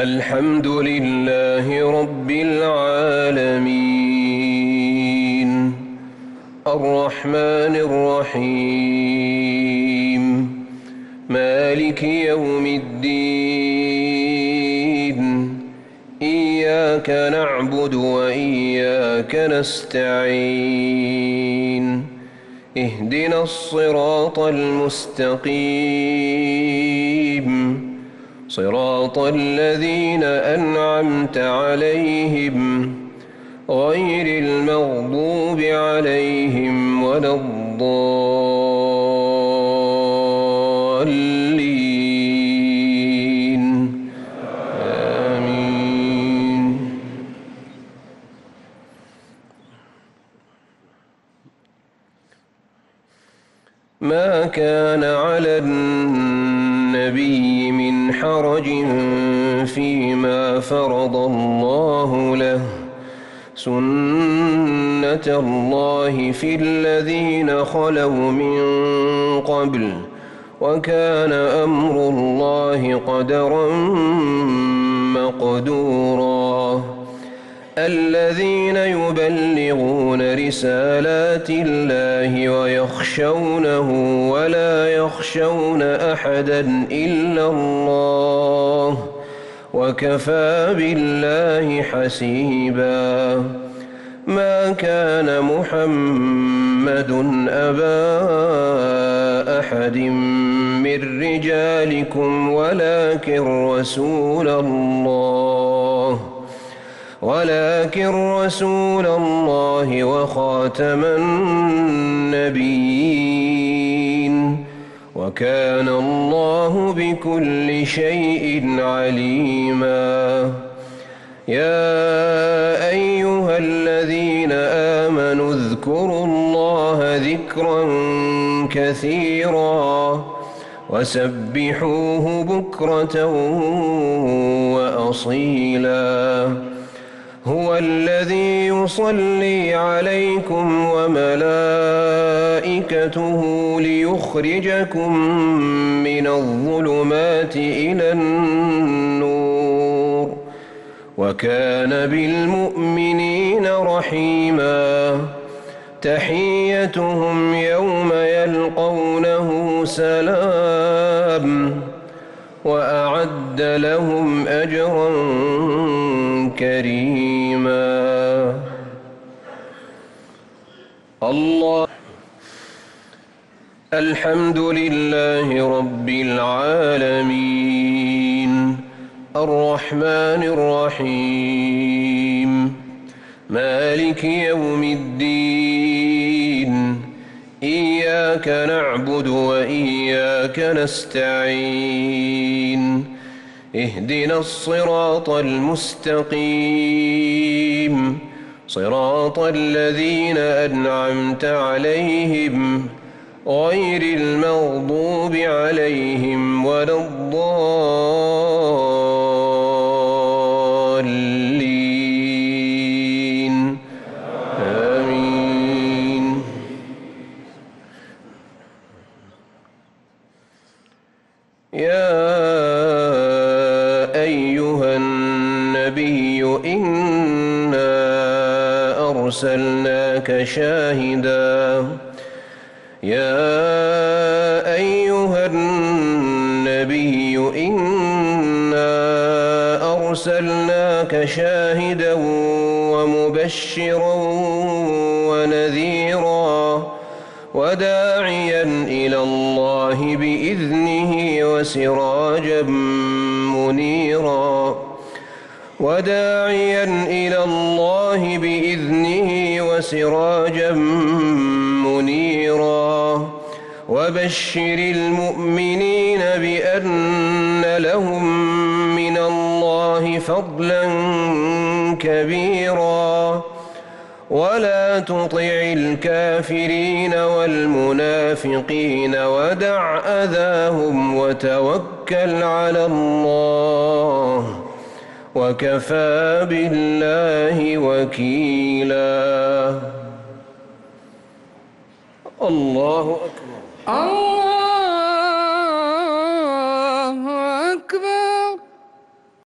الحمد لله رب العالمين الرحمن الرحيم مالك يوم الدين إياك نعبد وإياك نستعين اهدنا الصراط المستقيم صراط الذين أنعمت عليهم غير المغضوب عليهم ولا الضالين آمين. ما كان على النبي من حرج فيما فرض الله له سنة الله في الذين خلوا من قبل وكان أمر الله قدرا مقدورا الذين يبلغون رسالات الله ويخشونه ولا يخشون أحدا إلا الله وكفى بالله حسيبا. ما كان محمد أبا أحد من رجالكم ولكن رسول الله وخاتم النبيين وكان الله بكل شيء عليما. يا أيها الذين آمنوا اذكروا الله ذكرا كثيرا وسبحوه بكرة وأصيلا. هو الذي يصلي عليكم وملائكته ليخرجكم من الظلمات إلى النور وكان بالمؤمنين رحيما. تحيتهم يوم يلقونه سلام وأعد لهم أجرا كريما. الله الحمد لله رب العالمين الرحمن الرحيم مالك يوم الدين إياك نعبد وإياك نستعين اهدنا الصراط المستقيم صراط الذين أنعمت عليهم غير المغضوب عليهم ولا الضالين آمين. يا أيها النبي إنا أرسلناك شاهدا ومبشرا ونذيرا وداعيا إلى الله بإذنه وسراجا منيرا وبشر المؤمنين بأن لهم من الله فضلا كبيرا ولا تطع الكافرين والمنافقين ودع أذاهم وتوكل على الله وكفى بالله وكيلا. الله أكبر.